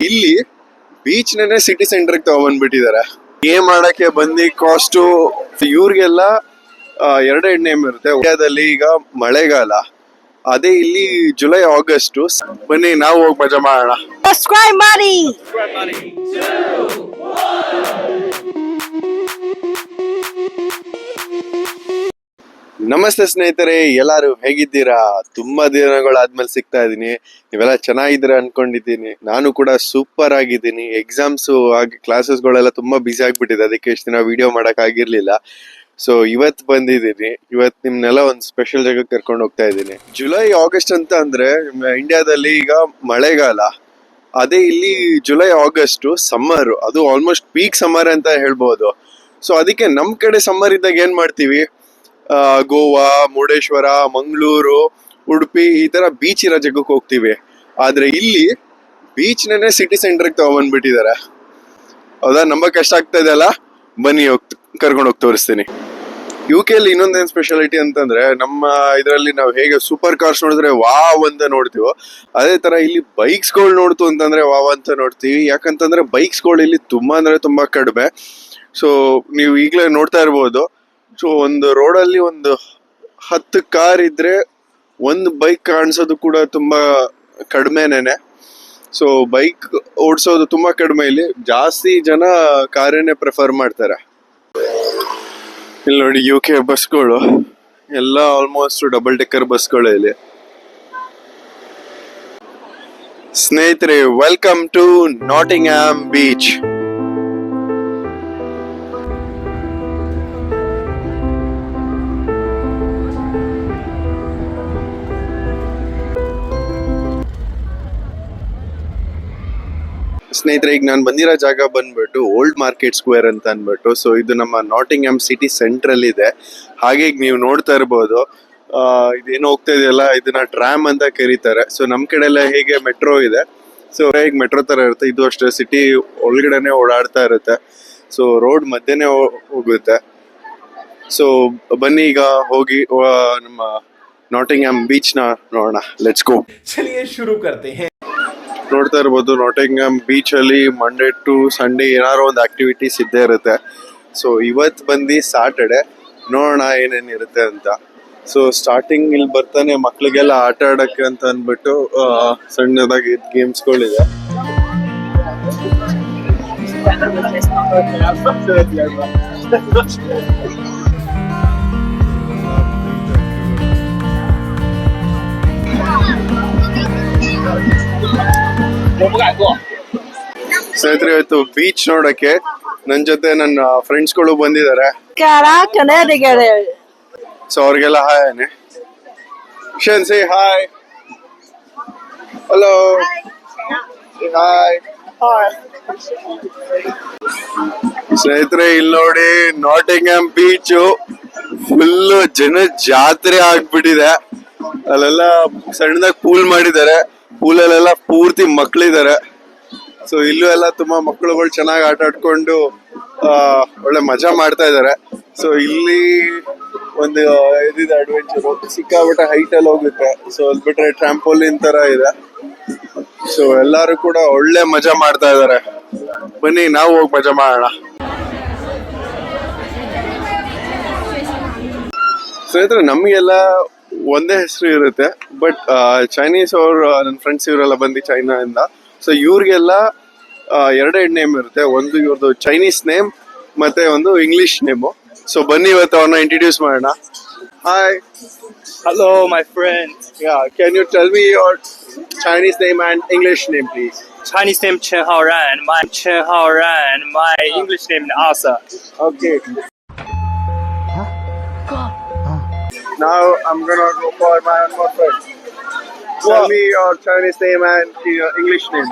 ಇಲ್ಲಿ ಬೀಚ್ ನೇ city centre ತಗೊಂಡ್ಬಿಟ್ಟಿದ್ದಾರೆ. Game ಆಡಕ್ಕೆ ಬಂದಿ ಕಾಸ್ಟು ಇವ್ರಿಗೆಲ್ಲ ಎರಡೇ ನೇಮ್ ಇರುತ್ತೆ. ಇಂಡಿಯಾದಲ್ಲಿ ಈಗ ಮಳೆಗಾಲ, ಅದೇ ಇಲ್ಲಿ ಜುಲೈ ಆಗಸ್ಟ್. ಬನ್ನಿ ನಾವು ಹೋಗಿ ಮಜಾ ಮಾಡೋಣ. ನಮಸ್ತೆ ಸ್ನೇಹಿತರೆ, ಎಲ್ಲಾರು ಹೇಗಿದ್ದೀರಾ? ತುಂಬಾ ದಿನಗಳಾದ್ಮೇಲೆ ಸಿಗ್ತಾ ಇದೀನಿ. ನೀವೆಲ್ಲ ಚೆನ್ನಾಗಿದ್ದೀರಾ ಅನ್ಕೊಂಡಿದ್ದೀನಿ. ನಾನು ಕೂಡ ಸೂಪರ್ ಆಗಿದ್ದೀನಿ. ಎಕ್ಸಾಮ್ಸ್ ಆಗಿ ಕ್ಲಾಸಸ್ಗಳೆಲ್ಲ ತುಂಬಾ ಬ್ಯುಸಿ ಆಗ್ಬಿಟ್ಟಿದೆ, ಅದಕ್ಕೆ ಇಷ್ಟು ದಿನ ವಿಡಿಯೋ ಮಾಡಕ್ ಆಗಿರ್ಲಿಲ್ಲ. ಸೊ ಇವತ್ ಬಂದಿದ್ದೀನಿ. ಇವತ್ ನಿಮ್ನೆಲ್ಲ ಒಂದು ಸ್ಪೆಷಲ್ ಜಾಗಕ್ಕೆ ಕರ್ಕೊಂಡು ಹೋಗ್ತಾ ಇದ್ದೀನಿ. ಜುಲೈ ಆಗಸ್ಟ್ ಅಂತ ಅಂದ್ರೆ ಇಂಡಿಯಾದಲ್ಲಿ ಈಗ ಮಳೆಗಾಲ, ಅದೇ ಇಲ್ಲಿ ಜುಲೈ ಆಗಸ್ಟ್ ಸಮ್ಮರ್. ಅದು ಆಲ್ಮೋಸ್ಟ್ ಪೀಕ್ ಸಮ್ಮರ್ ಅಂತ ಹೇಳ್ಬೋದು. ಸೊ ಅದಕ್ಕೆ ನಮ್ ಕಡೆ ಸಮ್ಮರ್ ಇದ್ದಾಗ ಏನ್ ಮಾಡ್ತೀವಿ, ಗೋವಾ, ಮುರುಡೇಶ್ವರ, ಮಂಗಳೂರು, ಉಡುಪಿ ಈ ತರ ಬೀಚ್ ಇರೋ ಜಾಗಕ್ಕೆ ಹೋಗ್ತೀವಿ. ಆದ್ರೆ ಇಲ್ಲಿ ಬೀಚ್ ನೇ ಸಿಟಿ ಸೆಂಟರ್ ತಗೊಂಡ್ಬಿಟ್ಟಿದ್ದಾರೆ. ಹೌದಾ? ನಂಬಕ್ ಕಷ್ಟ ಆಗ್ತಾ ಇದೆ ಅಲ್ಲ? ಬನ್ನಿ ಕರ್ಕೊಂಡು ಹೋಗಿ ತೋರಿಸ್ತೀನಿ. UK ಅಲ್ಲಿ ಇನ್ನೊಂದೇನ್ ಸ್ಪೆಷಾಲಿಟಿ ಅಂತಂದ್ರೆ, ನಮ್ಮ ಇದರಲ್ಲಿ ನಾವು ಹೇಗೆ ಸೂಪರ್ ಕಾರ್ಸ್ ನೋಡಿದ್ರೆ ವಾವ್ ಅಂತ ನೋಡ್ತೀವೋ, ಅದೇ ತರ ಇಲ್ಲಿ ಬೈಕ್ಸ್ ಗಳು ನೋಡ್ತು ಅಂತಂದ್ರೆ ವಾವ್ ಅಂತ ನೋಡ್ತೀವಿ. ಯಾಕಂತಂದ್ರೆ ಬೈಕ್ಸ್ ಗಳು ಇಲ್ಲಿ ತುಂಬಾ ಅಂದ್ರೆ ತುಂಬಾ ಕಡಿಮೆ. ಸೊ ನೀವು ಈಗಲೇ ನೋಡ್ತಾ ಇರ್ಬೋದು. ಸೊ ಒಂದು ರೋಡಲ್ಲಿ ಒಂದು 10 ಕಾರ್ ಇದ್ರೆ ಒಂದು ಬೈಕ್ ಕಾಣಿಸೋದು ಕೂಡ ತುಂಬಾ ಕಡಿಮೆನೇನೆ. ಸೊ ಬೈಕ್ ಓಡಿಸೋದು ತುಂಬಾ ಕಡಿಮೆ. ಇಲ್ಲಿ ಜಾಸ್ತಿ ಜನ ಕಾರನ್ನೇ ಪ್ರಿಫರ್ ಮಾಡ್ತಾರೆ. ಇಲ್ಲಿ ನೋಡಿ UK ಬಸ್ಗಳು ಎಲ್ಲ ಆಲ್ಮೋಸ್ಟ್ ಡಬಲ್ ಡೆಕ್ಕರ್ ಬಸ್ಗಳು ಇಲ್ಲಿ. ಸ್ನೇಹಿತರೆ, ವೆಲ್ಕಮ್ ಟು ನಾಟಿಂಗ್ಹ್ಯಾಮ್ ಬೀಚ್. ಸ್ನೇಹಿತರೆ, ಈಗ ನಾನು ಬಂದಿರೋ ಜಾಗ ಬಂದ್ಬಿಟ್ಟು ಓಲ್ಡ್ ಮಾರ್ಕೆಟ್ ಸ್ಕ್ವೇರ್ ಅಂತ ಅನ್ಬಿಟ್ಟು. ಸೊ ಇದು ನಮ್ಮ ನಾಟಿಂಗ್ಹ್ಯಾಮ್ ಸಿಟಿ ಸೆಂಟರ್ ಅಲ್ಲಿ ಇದೆ. ಹಾಗೆ ಈಗ ನೀವು ನೋಡ್ತಾ ಇರ್ಬೋದು, ಇದೇನು ಹೋಗ್ತಾ ಇದೆಯಲ್ಲ, ಇದನ್ನ ಟ್ರಾಮ್ ಅಂತ ಕರೀತಾರೆ. ಸೊ ನಮ್ ಕಡೆ ಎಲ್ಲ ಹೇಗೆ ಮೆಟ್ರೋ ಇದೆ, ಸೊ ಈಗ ಮೆಟ್ರೋ ತರ ಇರುತ್ತೆ. ಇದು ಅಷ್ಟೇ, ಸಿಟಿ ಒಳಗಡೆನೆ ಓಡಾಡ್ತಾ ಇರುತ್ತೆ. ಸೊ ರೋಡ್ ಮಧ್ಯೆನೆ ಹೋಗುತ್ತೆ. ಸೊ ಬನ್ನಿ ಈಗ ಹೋಗಿ ನಮ್ಮ ನಾಟಿಂಗ್ಹ್ಯಾಮ್ ಬೀಚ್ ನ ನೋಡೋಣ. Let's go. ಚಲಿಯೇ ಶುರು ಕರ್ತೆ ಹೈ. ನೋಡ್ತಾ ಇರ್ಬೋದು, ನಾಟಿಂಗ್ಹ್ಯಾಮ್ ಬೀಚ್ ಅಲ್ಲಿ ಮಂಡೇ ಟು ಸಂಡೇ ಏನಾದ್ರು ಒಂದು ಆಕ್ಟಿವಿಟೀಸ್ ಇದ್ದೇ ಇರುತ್ತೆ. ಸೊ ಇವತ್ ಬಂದು ಸಾಟರ್ಡೆ, ನೋಡೋಣ ಏನೇನಿರುತ್ತೆ ಅಂತ. ಸೊ ಸ್ಟಾರ್ಟಿಂಗ್ ಇಲ್ಲಿ ಬರ್ತಾನೆ ಮಕ್ಳಿಗೆಲ್ಲ ಆಟ ಆಡಕ್ಕೆ ಅಂತ ಅಂದ್ಬಿಟ್ಟು ಸಣ್ಣದಾಗಿ ಗೇಮ್ಸ್ಗಳಿದೆ. ಸ್ನೇಹಿತರೆ, ಇವತ್ತು ಬೀಚ್ ನೋಡಕ್ಕೆ ನನ್ ಜೊತೆ ನನ್ನ ಫ್ರೆಂಡ್ಸ್ಗಳು ಬಂದಿದ್ದಾರೆ. ಸೊ ಅವ್ರಿಗೆಲ್ಲ hi. Say hi. Hello. Hi. ಸ್ನೇಹಿತರೆ, ಇಲ್ಲಿ ನೋಡಿ ನಾಟಿಂಗ್ಹ್ಯಾಮ್ ಬೀಚ್ ಫುಲ್ ಜನ ಜಾತ್ರೆ ಆಗ್ಬಿಟ್ಟಿದೆ. ಅಲ್ಲೆಲ್ಲ ಸಣ್ಣದಾಗಿ ಪೂಲ್ ಮಾಡಿದ್ದಾರೆ. ಪೂಲಲ್ಲೆಲ್ಲ ಪೂರ್ತಿ ಮಕ್ಳಿದ್ದಾರೆ. ಸೊ ಇಲ್ಲೂ ಎಲ್ಲ ತುಂಬಾ ಮಕ್ಕಳುಗಳು ಚೆನ್ನಾಗಿ ಆಟ ಆಡ್ಕೊಂಡು ಒಳ್ಳೆ ಮಜಾ ಮಾಡ್ತಾ ಇದ್ದಾರೆ. ಸೊ ಇಲ್ಲಿ ಒಂದು ಇದಿದೆ ಅಡ್ವೆಂಚರ್, ಸಿಕ್ಕಾಬಿಟ್ಟೆ ಹೈಟ್ ಅಲ್ಲಿ ಹೋಗುತ್ತೆ. ಸೊ ಅಲ್ಲಿ ಬಿಟ್ರೆ ಟ್ರಾಂಪೋಲಿನ್ ತರ ಇದೆ. ಸೊ ಎಲ್ಲಾರು ಕೂಡ ಒಳ್ಳೆ ಮಜಾ ಮಾಡ್ತಾ ಇದ್ದಾರೆ. ಬನ್ನಿ ನಾವು ಹೋಗಿ ಮಜಾ ಮಾಡೋಣ. ಸ್ನೇಹಿತರೆ, ನಮ್ಗೆಲ್ಲ ಒಂದೇ ಹೆಸರು ಇರುತ್ತೆ. ಬಟ್ ಚೈನೀಸ್ ಅವರು, ನನ್ನ ಫ್ರೆಂಡ್ಸ್ ಇವರೆಲ್ಲ ಬಂದು ಚೈನಾ ಇಂದ. ಸೊ ಇವ್ರಿಗೆಲ್ಲ ಎರಡೇ ನೇಮ್ ಇರುತ್ತೆ. ಒಂದು ಇವ್ರದ್ದು ಚೈನೀಸ್ ನೇಮ್, ಮತ್ತೆ ಒಂದು ಇಂಗ್ಲಿಷ್ ನೇಮು. ಸೊ ಬನ್ನಿ ಇವತ್ತು ಅವ್ರನ್ನ ಇಂಟ್ರೊಡ್ಯೂಸ್ ಮಾಡೋಣ. Hi. Hello, my friend. Yeah, can you tell me your Chinese name and English name, please? Chinese name Chen Haoran. My English name Arthur. Okay. Now I'm gonna go for my one more friend. Tell me your Chinese name and your English name.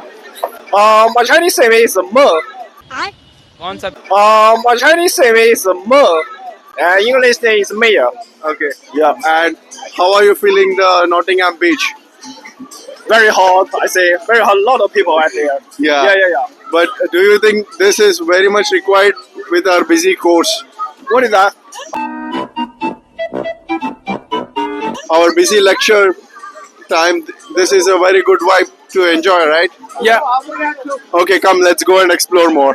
My Chinese name is Mo. My Chinese name is Mo. English name is Maya. Okay. Yeah. And how are you feeling the Nottingham beach? Very hot. I say very hot. A lot of people out there. Yeah. But do you think this is very much required with our busy course? What is that? Our busy lecture time, this is a very good vibe to enjoy, right? Yeah. Okay, come, let's go and explore more.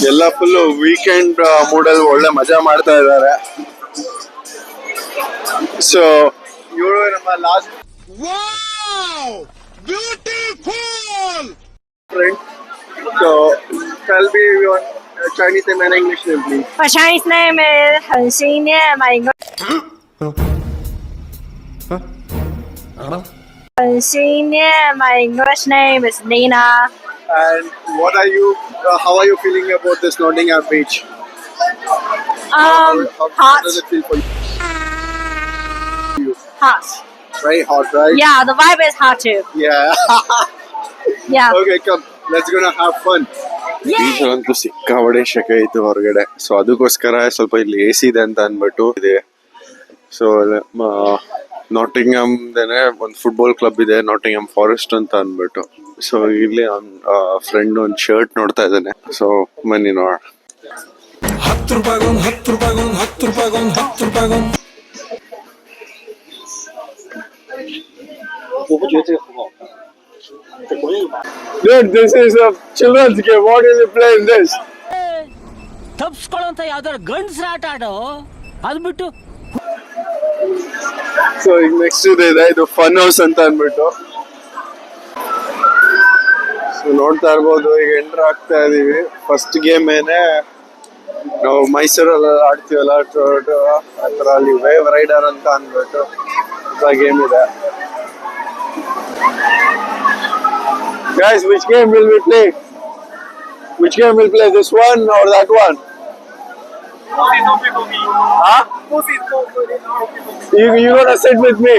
ಎಲ್ಲ full weekend ಮೂಡಲ್ಲಿ ಒಳ್ಳೆ ಮಜಾ ಮಾಡ್ತಾ ಇದ್ದಾರೆ. So ಇವರು ನಮ್ಮ last friend. So tell me your Chinese name and English name, please. My Chinese name is 很心念 my English 很心念 my English name is Nina. And what are you? How are you feeling about this Nottingham beach? How Hot. does it feel for you? Hot. Very hot, right? Yeah, the vibe is hot too. Yeah. Yeah. Okay, come. Let's gonna have fun. ಬೀಚಲ್ಲಂತೂ ಸಿಕ್ಕಾಬಡೆ ಶೆಕೆ ಇತ್ತು ಹೊರಗಡೆ. So ಅದಕ್ಕೋಸ್ಕರ ಸ್ವಲ್ಪ ಇಲ್ಲಿ AC ಇದೆ ಅಂತ ಅಂದ್ಬಿಟ್ಟು ಇದೆ. ಸೊ ನಾಟಿಂಗ್ಹಮ್ದೇನೆ ಒಂದು ಫುಟ್ಬಾಲ್ ಕ್ಲಬ್ ಇದೆ, ನಾಟಿಂಗ್ಹಮ್ ಫಾರೆಸ್ಟ್ ಅಂತ ಅಂದ್ಬಿಟ್ಟು. ಸೊ ಇಲ್ಲಿ ಫ್ರೆಂಡ್ ಒಂದು ಶರ್ಟ್ ನೋಡ್ತಾ ಇದ್ದಾನೆ. ಸೊ ಬನ್ನಿ ನೋಡ. 10 ರೂಪಾಯಿಗೊಂದು 10 ರೂಪಾಯಿಗೊಂದು 10 ರೂಪಾಯಿಗೊಂದು 10 ರೂಪಾಯಿಗೊಂದು. Dude, this is a children's game. What is you playing this? ತಪ್ಸ್ಕೊಳ್ಳೋಂತ ಯಾವ್ದಾರು ಗಂಡ್ಸ್ರ ಆಟ ಆಡೋ ಅದ್ ಬಿಟ್ಟು ಸೊ ಈಗ ನೆಕ್ಸ್ಟ್ ಇದೆ ಇದು ಫನ್ ಹೌಸ್ ಅಂತ ಅಂದ್ಬಿಟ್ಟು. ಸೊ ನೋಡ್ತಾ ಇರ್ಬೋದು, ಈಗ ಎಂಟರ್ ಆಗ್ತಾ ಇದೀವಿ. ಫಸ್ಟ್ ಗೇಮ್ ಏನೇ ನಾವು ಮೈಸೂರಲ್ಲಿ ಆಡ್ತೀವಲ್ಲ ಆ ಥರ ಅಲ್ಲಿ ವೇವ್ ರೈಡರ್ ಅಂತ ಅಂದ್ಬಿಟ್ಟು ಗೇಮ್ ಇದೆ. Guys, which game will we play? Which game will play? This one or that one? Huh? You gonna sit with me?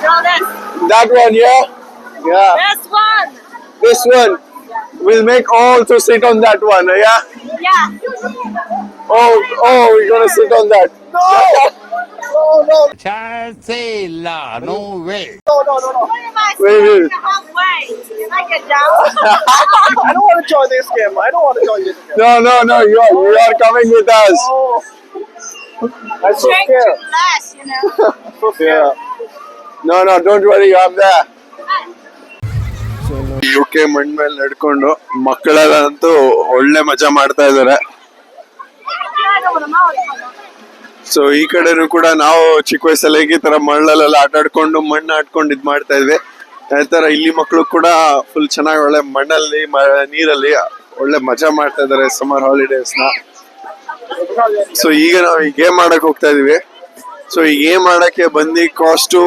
No, this. That one, yeah? Yeah. This one. This one. We'll make all to sit on that one, yeah? Yeah. Oh, we're gonna sit on that. No! No. Chance ಇಲ್ಲ no way What if I Wait, sit wait. halfway? Can I get down? I don't want to join this game. I don't want to join this game. No. You are coming with us. I'm so Drink scared. too less, you know. Yeah. No, don't worry. I'm there. UK ಮಣ್ ಮೇಲೆ ನಡ್ಕೊಂಡು ಮಕ್ಕಳೆಲ್ಲಂತೂ ಒಳ್ಳೆ ಮಜಾ ಮಾಡ್ತಾ ಇದಾರೆ. So ಈ ಕಡೆನೂ ಕೂಡ ನಾವು ಚಿಕ್ಕ ವಯಸ್ಸಲ್ಲಿ ಈ ತರ ಮಣ್ಣಲ್ಲೆಲ್ಲ ಆಟ ಆಡ್ಕೊಂಡು ಮಣ್ಣು ಆಡ್ಕೊಂಡು ಇದ್ ಮಾಡ್ತಾ ಇದ್ವಿ. ಅದೇ ತರ ಇಲ್ಲಿ ಮಕ್ಕಳು ಕೂಡ ಫುಲ್ ಚೆನ್ನಾಗಿ ಒಳ್ಳೆ ಮಣ್ಣಲ್ಲಿ ನೀರಲ್ಲಿ ಒಳ್ಳೆ ಮಜಾ ಮಾಡ್ತಾ ಇದಾರೆ ಸಮ್ಮರ್ ಹಾಲಿಡೇಸ್ ನ. ಸೊ ಈಗ ನಾವು ಈ ಗೇಮ್ ಆಡಕ್ ಹೋಗ್ತಾ ಇದೀವಿ. ಸೊ ಈ ಗೇಮ್ ಆಡಕ್ಕೆ ಬಂದು ಕಾಸ್ಟ್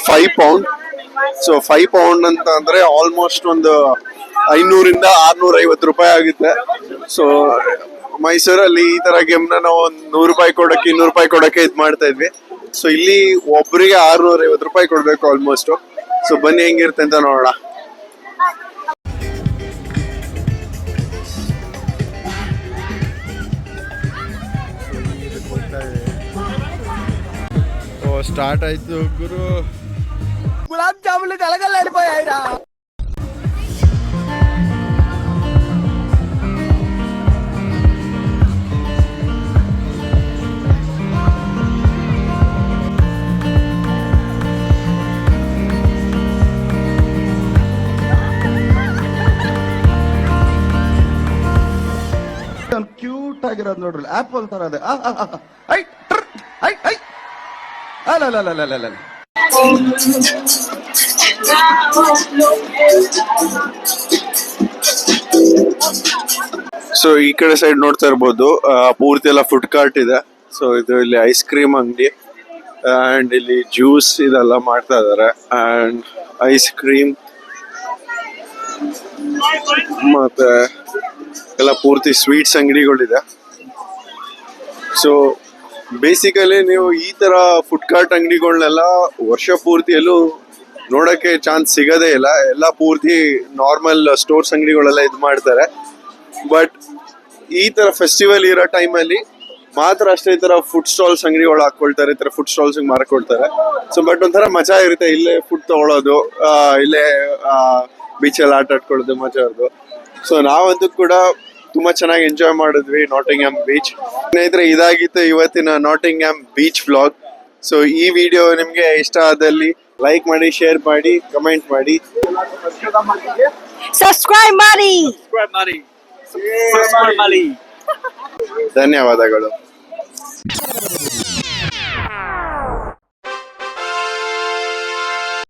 £5. ಸೊ £5 ಅಂತ ಅಂದ್ರೆ ಆಲ್ಮೋಸ್ಟ್ ಒಂದು 500 ಇಂದ 650 ರೂಪಾಯಿ ಆಗುತ್ತೆ. ಸೊ ಮೈಸೂರಲ್ಲಿ ಈ ತರ ಗೇಮ್ ನ ನಾವು ಒಂದು 100 ರೂಪಾಯಿ ಕೊಡಕ್ಕೆ 200 ರೂಪಾಯಿ ಕೊಡಕ್ಕೆ ಇದ್ ಮಾಡ್ತಾ ಇದ್ವಿ. ಸೊ ಇಲ್ಲಿ ಒಬ್ಬರಿಗೆ 650 ರೂಪಾಯಿ ಕೊಡ್ಬೇಕು ಆಲ್ಮೋಸ್ಟ್. ಸೊ ಬನ್ನಿ ಹೆಂಗಿರುತ್ತೆ ಅಂತ ನೋಡೋಣ. ಸ್ಟಾರ್ಟ್ ಆಯ್ತು ಗುರು. ಗುಲಾಬ್ ಜಾಮೂನ್ ಕಲಗಲ್ಲಾಡಿపోయాయిరా ಕ್ಯೂಟ್ ಆಗಿರೋದು ನೋಡ್ರಿ, ಆಪಲ್ ತರ ಅದೇ. ಐ ಐ ಐ ಅಲ್ಲ ಸೊ ಈ ಕಡೆ ಸೈಡ್ ನೋಡ್ತಾ ಇರ್ಬೋದು, ಪೂರ್ತಿ ಎಲ್ಲ ಫುಡ್ ಕಾರ್ಟ್ ಇದೆ. ಸೊ ಇದು ಇಲ್ಲಿ ಐಸ್ ಕ್ರೀಮ್ ಅಂಗಡಿ ಅಂಡ್ ಇಲ್ಲಿ ಜ್ಯೂಸ್ ಇದೆಲ್ಲ ಮಾಡ್ತಾ ಇದಾರೆ. ಅಂಡ್ ಐಸ್ ಕ್ರೀಮ್ ಮತ್ತೆ ಎಲ್ಲ ಪೂರ್ತಿ ಸ್ವೀಟ್ಸ್ ಅಂಗಡಿಗಳಿದೆ. ಸೊ ಬೇಸಿಕಲಿ ನೀವು ಈ ತರ ಫುಡ್ ಕಾರ್ಟ್ ಅಂಗಡಿಗಳನ್ನೆಲ್ಲ ವರ್ಷ ಪೂರ್ತಿಯಲ್ಲೂ ನೋಡಕ್ಕೆ ಚಾನ್ಸ್ ಸಿಗೋದೇ ಇಲ್ಲ. ಎಲ್ಲ ಪೂರ್ತಿ ನಾರ್ಮಲ್ ಸ್ಟೋರ್ಸ್ ಅಂಗಡಿಗಳೆಲ್ಲ ಇದು ಮಾಡ್ತಾರೆ. ಬಟ್ ಈ ತರ ಫೆಸ್ಟಿವಲ್ ಇರೋ ಟೈಮಲ್ಲಿ ಮಾತ್ರ ಅಷ್ಟೇ ಈ ತರ ಫುಡ್ ಸ್ಟಾಲ್ಸ್ ಅಂಗಡಿಗಳು ಹಾಕೊಳ್ತಾರೆ, ಈ ತರ ಫುಡ್ ಸ್ಟಾಲ್ಸ್ ಮಾರ್ಕೊಡ್ತಾರೆ. ಸೊ ಬಟ್ ಒಂಥರ ಮಜಾ ಇರುತ್ತೆ, ಇಲ್ಲೇ ಫುಡ್ ತಗೊಳ್ಳೋದು, ಇಲ್ಲೇ ಬೀಚಲ್ಲಿ ಆಟ ಆಡ್ಕೊಳ್ಳೋದು ಮಜಾ ಇರೋದು. ಸೊ ನಾವಂತೂ ಕೂಡ ತುಂಬಾ ಚೆನ್ನಾಗಿ ಎಂಜಾಯ್ ಮಾಡಿದ್ವಿ ನಾಟಿಂಗ್ಹ್ಯಾಮ್ ಬೀಚ್. ಸ್ನೇಹಿತರೆ, ಇದಾಗಿತ್ತು ಇವತ್ತಿನ ನಾಟಿಂಗ್ಹ್ಯಾಮ್ ಬೀಚ್ ವ್ಲಾಗ್. ಸೊ ಈ ವಿಡಿಯೋ ನಿಮ್ಗೆ ಇಷ್ಟ ಆದಲ್ಲಿ ಲೈಕ್ ಮಾಡಿ, ಶೇರ್ ಮಾಡಿ, ಕಮೆಂಟ್ ಮಾಡಿ. Subscribe, Mari. Subscribe, Mari. Subscribe, Mari. ಧನ್ಯವಾದಗಳು.